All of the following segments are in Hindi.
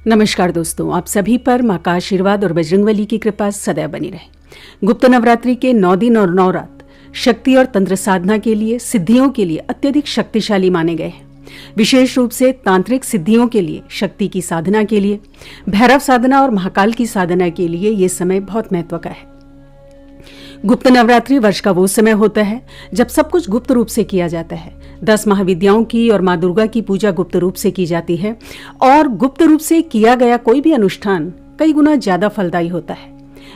नमस्कार दोस्तों, आप सभी पर माँ का आशीर्वाद और बजरंगबली की कृपा सदैव बनी रहे। गुप्त नवरात्रि के 9 दिन और 9 रात शक्ति और तंत्र साधना के लिए, सिद्धियों के लिए अत्यधिक शक्तिशाली माने गए हैं। विशेष रूप से तांत्रिक सिद्धियों के लिए, शक्ति की साधना के लिए, भैरव साधना और महाकाल की साधना के लिए ये समय बहुत महत्व का है। गुप्त नवरात्रि वर्ष का वो समय होता है जब सब कुछ गुप्त रूप से किया जाता है। 10 महाविद्याओं की और माँ दुर्गा की पूजा गुप्त रूप से की जाती है और गुप्त रूप से किया गया कोई भी अनुष्ठान कई गुना ज्यादा फलदायी होता है।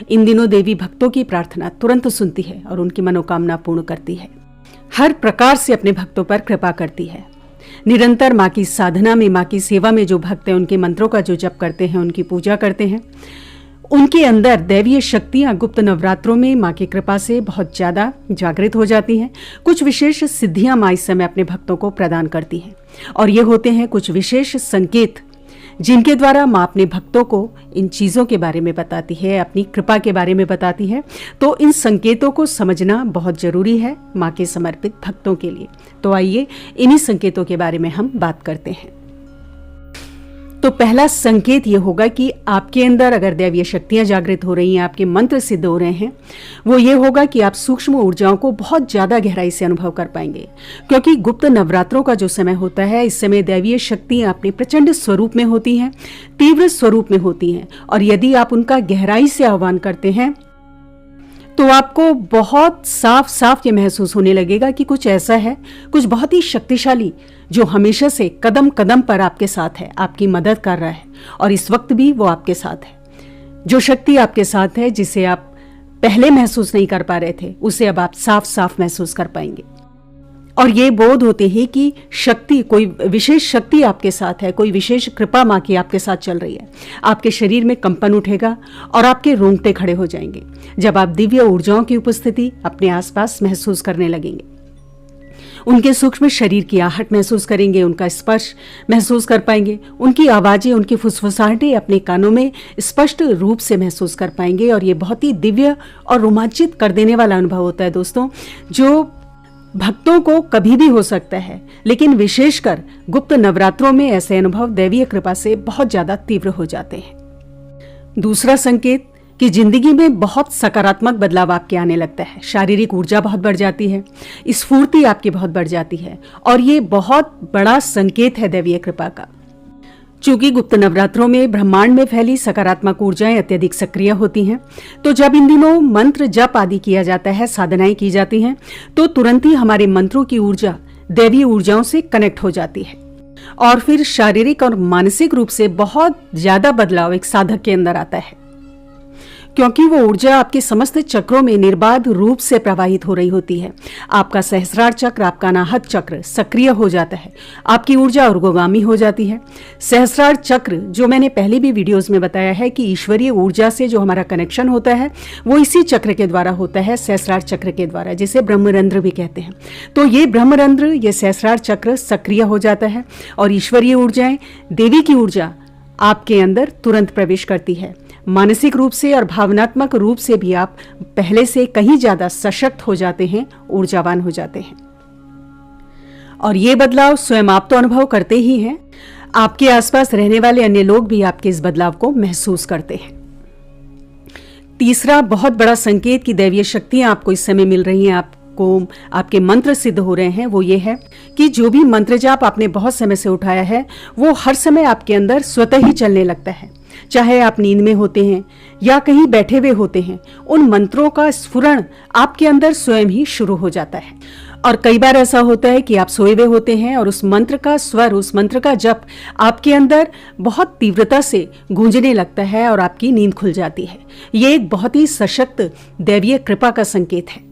इन दिनों देवी भक्तों की प्रार्थना तुरंत सुनती है और उनकी मनोकामना पूर्ण करती है। हर प्रकार से अपने भक्तों पर कृपा करती है। निरंतर माँ की साधना में, माँ की सेवा में जो भक्त हैं, उनके मंत्रों का जो जप करते हैं, उनकी पूजा करते हैं, उनके अंदर दैवीय शक्तियां गुप्त नवरात्रों में माँ की कृपा से बहुत ज्यादा जागृत हो जाती हैं। कुछ विशेष सिद्धियां माँ इस समय अपने भक्तों को प्रदान करती हैं और ये होते हैं कुछ विशेष संकेत जिनके द्वारा माँ अपने भक्तों को इन चीज़ों के बारे में बताती है, अपनी कृपा के बारे में बताती है। तो इन संकेतों को समझना बहुत जरूरी है माँ के समर्पित भक्तों के लिए। तो आइए इन्हीं संकेतों के बारे में हम बात करते हैं। तो पहला संकेत ये होगा कि आपके अंदर अगर दैवीय शक्तियां जागृत हो रही हैं, आपके मंत्र सिद्ध हो रहे हैं, वो ये होगा कि आप सूक्ष्म ऊर्जाओं को बहुत ज्यादा गहराई से अनुभव कर पाएंगे। क्योंकि गुप्त नवरात्रों का जो समय होता है, इस समय दैवीय शक्तियां अपने प्रचंड स्वरूप में होती हैं, तीव्र स्वरूप में होती हैं और यदि आप उनका गहराई से आह्वान करते हैं तो आपको बहुत साफ साफ ये महसूस होने लगेगा कि कुछ ऐसा है, कुछ बहुत ही शक्तिशाली जो हमेशा से कदम कदम पर आपके साथ है, आपकी मदद कर रहा है और इस वक्त भी वो आपके साथ है। जो शक्ति आपके साथ है, जिसे आप पहले महसूस नहीं कर पा रहे थे, उसे अब आप साफ साफ महसूस कर पाएंगे। और ये बोध होते ही कि शक्ति, कोई विशेष शक्ति आपके साथ है, कोई विशेष कृपा माँ की आपके साथ चल रही है। आपके शरीर में कंपन उठेगा और आपके रोंगटे खड़े हो जाएंगे जब आप दिव्य ऊर्जाओं की उपस्थिति अपने आसपास महसूस करने लगेंगे। उनके सूक्ष्म शरीर की आहट महसूस करेंगे, उनका स्पर्श महसूस कर पाएंगे, उनकी आवाजें, उनकी फुसफुसाहटें अपने कानों में स्पष्ट रूप से महसूस कर पाएंगे और ये बहुत ही दिव्य और रोमांचित कर देने वाला अनुभव होता है दोस्तों, जो भक्तों को कभी भी हो सकता है, लेकिन विशेषकर गुप्त नवरात्रों में ऐसे अनुभव दैवीय कृपा से बहुत ज्यादा तीव्र हो जाते हैं। दूसरा संकेत कि जिंदगी में बहुत सकारात्मक बदलाव आपके आने लगता है। शारीरिक ऊर्जा बहुत बढ़ जाती है, स्फूर्ति आपकी बहुत बढ़ जाती है और ये बहुत बड़ा संकेत है दैवीय कृपा का। चूंकि गुप्त नवरात्रों में ब्रह्मांड में फैली सकारात्मक ऊर्जाएं अत्यधिक सक्रिय होती हैं, तो जब इन दिनों मंत्र जप आदि किया जाता है, साधनाएं की जाती हैं, तो तुरंत ही हमारे मंत्रों की ऊर्जा दैवीय ऊर्जाओं से कनेक्ट हो जाती है और फिर शारीरिक और मानसिक रूप से बहुत ज्यादा बदलाव एक साधक के अंदर आता है, क्योंकि वो ऊर्जा आपके समस्त चक्रों में निर्बाध रूप से प्रवाहित हो रही होती है। आपका सहस्रार चक्र, आपका अनाहत चक्र सक्रिय हो जाता है, आपकी ऊर्जा ऊर्ध्वगामी हो जाती है। सहस्रार चक्र, जो मैंने पहले भी वीडियोस में बताया है कि ईश्वरीय ऊर्जा से जो हमारा कनेक्शन होता है, वो इसी चक्र के द्वारा होता है, सहस्रार चक्र के द्वारा, जिसे ब्रह्मरंध्र भी कहते हैं। तो ये ब्रह्मरंध्र, ये सहस्रार चक्र सक्रिय हो जाता है और ईश्वरीय ऊर्जाएं, देवी की ऊर्जा आपके अंदर तुरंत प्रवेश करती है। मानसिक रूप से और भावनात्मक रूप से भी आप पहले से कहीं ज्यादा सशक्त हो जाते हैं, ऊर्जावान हो जाते हैं। और ये बदलाव स्वयं आप तो अनुभव करते ही हैं, आपके आसपास रहने वाले अन्य लोग भी आपके इस बदलाव को महसूस करते हैं। तीसरा बहुत बड़ा संकेत कि दैवीय शक्तियां आपको इस समय मिल रही हैं, आपको आपके मंत्र सिद्ध हो रहे हैं, वो ये है कि जो भी मंत्र जाप आपने बहुत समय से उठाया है, वो हर समय आपके अंदर स्वतः ही चलने लगता है। चाहे आप नींद में होते हैं या कहीं बैठे हुए होते हैं, उन मंत्रों का स्फुरण आपके अंदर स्वयं ही शुरू हो जाता है। और कई बार ऐसा होता है कि आप सोए हुए होते हैं और उस मंत्र का स्वर, उस मंत्र का जप आपके अंदर बहुत तीव्रता से गूंजने लगता है और आपकी नींद खुल जाती है। ये एक बहुत ही सशक्त दैवीय कृपा का संकेत है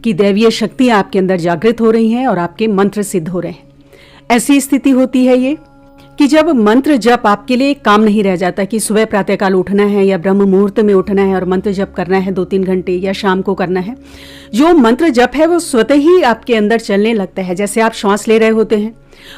कि दैवीय शक्तियां आपके अंदर जागृत हो रही हैं और आपके मंत्र सिद्ध हो रहे हैं। ऐसी स्थिति होती है ये कि जब मंत्र जप आपके लिए काम नहीं रह जाता कि सुबह प्रातःकाल उठना है या ब्रह्म मुहूर्त में उठना है और मंत्र जप करना है 2-3 घंटे या शाम को करना है। जो मंत्र जप है वो स्वतः ही आपके अंदर चलने लगता है, जैसे आप श्वास ले रहे होते हैं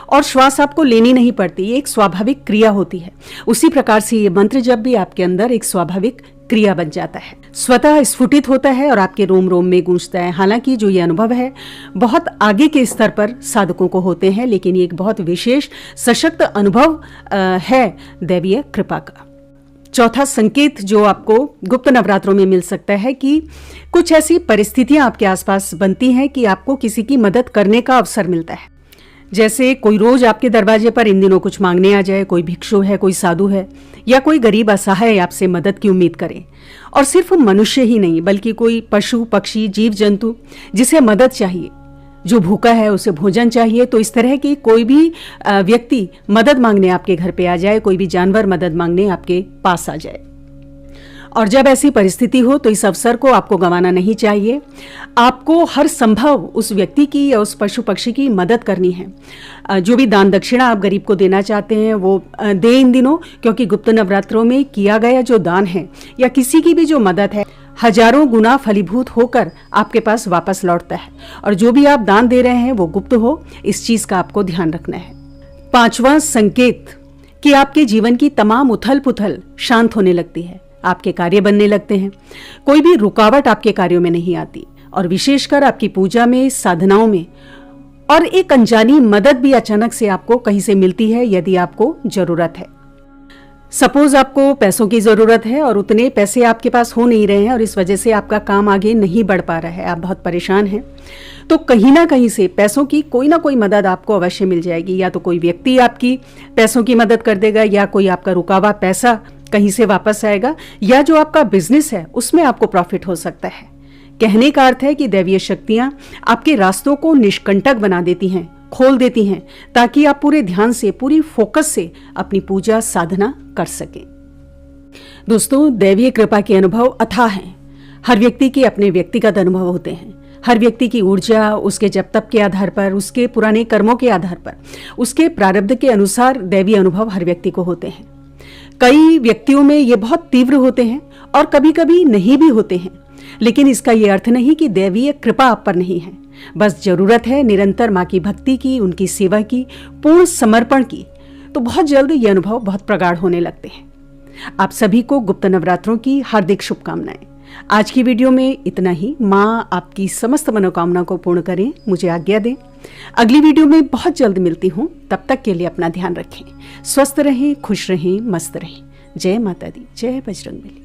और श्वास आपको लेनी नहीं पड़ती, ये एक स्वाभाविक क्रिया होती है। उसी प्रकार से ये मंत्र जप भी आपके अंदर एक स्वाभाविक क्रिया बन जाता है, स्वतः स्फुटित होता है और आपके रोम रोम में गूंजता है। हालांकि जो ये अनुभव है बहुत आगे के स्तर पर साधकों को होते हैं, लेकिन ये एक बहुत विशेष सशक्त अनुभव है दैवीय कृपा का। चौथा संकेत जो आपको गुप्त नवरात्रों में मिल सकता है कि कुछ ऐसी परिस्थितियां आपके आसपास बनती हैं कि आपको किसी की मदद करने का अवसर मिलता है। जैसे कोई रोज आपके दरवाजे पर इन दिनों कुछ मांगने आ जाए, कोई भिक्षु है, कोई साधु है, या कोई गरीब असहाय आपसे मदद की उम्मीद करे। और सिर्फ मनुष्य ही नहीं बल्कि कोई पशु पक्षी जीव जंतु जिसे मदद चाहिए, जो भूखा है उसे भोजन चाहिए, तो इस तरह की कोई भी व्यक्ति मदद मांगने आपके घर पे आ जाए, कोई भी जानवर मदद मांगने आपके पास आ जाए। और जब ऐसी परिस्थिति हो तो इस अवसर को आपको गंवाना नहीं चाहिए। आपको हर संभव उस व्यक्ति की या उस पशु पक्षी की मदद करनी है। जो भी दान दक्षिणा आप गरीब को देना चाहते हैं वो दे इन दिनों, क्योंकि गुप्त नवरात्रों में किया गया जो दान है या किसी की भी जो मदद है हजारों गुना फलीभूत होकर आपके पास वापस लौटता है। और जो भी आप दान दे रहे हैं वो गुप्त हो, इस चीज का आपको ध्यान रखना है। पांचवा संकेत कि आपके जीवन की तमाम उथल पुथल शांत होने लगती है, आपके कार्य बनने लगते हैं, कोई भी रुकावट आपके कार्यों में नहीं आती, और विशेषकर आपकी पूजा में, साधनाओं में। और एक अनजानी मदद भी अचानक से आपको कहीं से मिलती है यदि आपको जरूरत है। सपोज आपको पैसों की जरूरत है और उतने पैसे आपके पास हो नहीं रहे हैं और इस वजह से आपका काम आगे नहीं बढ़ पा रहा है, आप बहुत परेशान हैं, तो कहीं ना कहीं से पैसों की कोई ना कोई मदद आपको अवश्य मिल जाएगी। या तो कोई व्यक्ति आपकी पैसों की मदद कर देगा, या कोई आपका रुका हुआ पैसा कहीं से वापस आएगा, या जो आपका बिजनेस है उसमें आपको प्रॉफिट हो सकता है। कहने का अर्थ है कि दैवीय शक्तियां आपके रास्तों को निष्कंटक बना देती हैं, खोल देती हैं, ताकि आप पूरे ध्यान से, पूरी फोकस से अपनी पूजा साधना कर सकें। दोस्तों, दैवीय कृपा के अनुभव अथाह हैं। हर व्यक्ति के अपने व्यक्तिगत अनुभव होते हैं। हर व्यक्ति की ऊर्जा उसके जप तप के आधार पर, उसके पुराने कर्मों के आधार पर, उसके प्रारब्ध के अनुसार दैवीय अनुभव हर व्यक्ति को होते हैं। कई व्यक्तियों में ये बहुत तीव्र होते हैं और कभी कभी नहीं भी होते हैं, लेकिन इसका ये अर्थ नहीं कि दैवीय कृपा आप पर नहीं है। बस जरूरत है निरंतर माँ की भक्ति की, उनकी सेवा की, पूर्ण समर्पण की, तो बहुत जल्द ये अनुभव बहुत प्रगाढ़ होने लगते हैं। आप सभी को गुप्त नवरात्रों की हार्दिक शुभकामनाएं। आज की वीडियो में इतना ही। माँ आपकी समस्त मनोकामना को पूर्ण करें, मुझे आज्ञा दें। अगली वीडियो में बहुत जल्द मिलती हूँ, तब तक के लिए अपना ध्यान रखें, स्वस्थ रहें, खुश रहें, मस्त रहें। जय माता दी, जय बजरंगबली।